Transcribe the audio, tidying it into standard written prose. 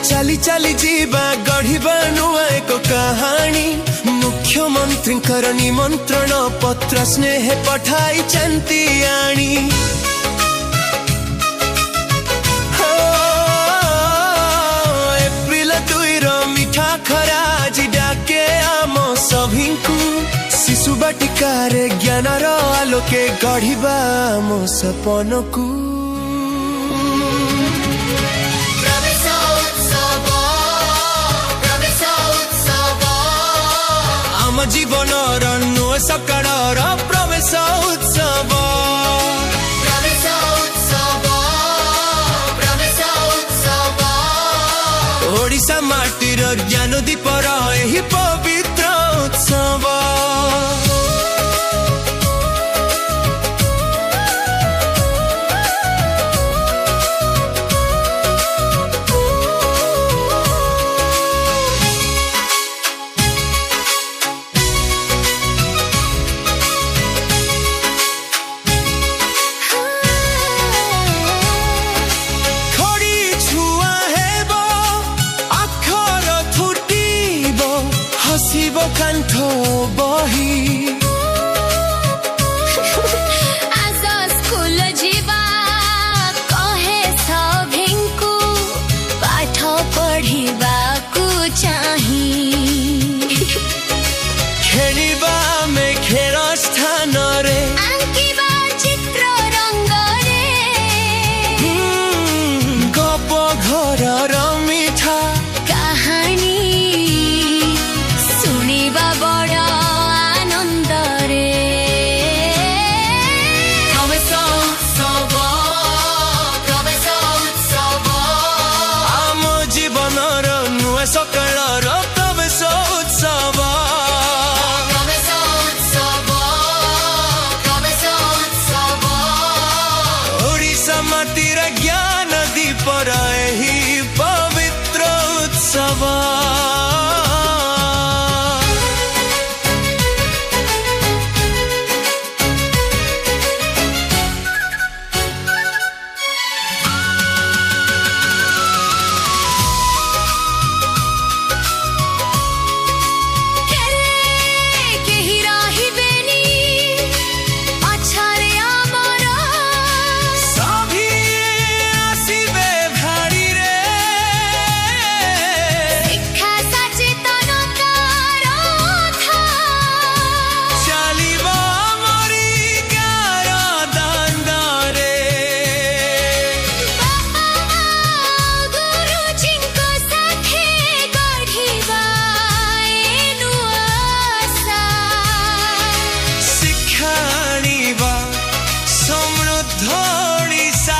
चली चली जीवा गढ़िबा नुआ एक कहानी मुख्यमंत्री निमंत्रण पत्र स्नेह पठाई चंती आनी एप्रिल 2 मिठा खरा आज डाके आम सभी शिशु बाटिकार ज्ञानर आलोके गढ़िबा आम सपन को जीवन नुआ सकाळर प्रवेश उत्सव ओडिशा माटीर ज्ञान दीपर एही पवित्र उत्सव शिव कंठ बही आज स्कूल जीवा कहे सभिंकु पाठ पढ़िबा को चाही खेलिबा में खेल स्थान रे आंकिबा चित्र रंग रे गप घर मिठा कहानी बड़ आनंद रे आम जीवनर नुआ सकाळर प्रवेश उत्सव ओडिशा माटीर ज्ञान दीपर एही पवित्र उत्सव समृद्ध ओडिशा।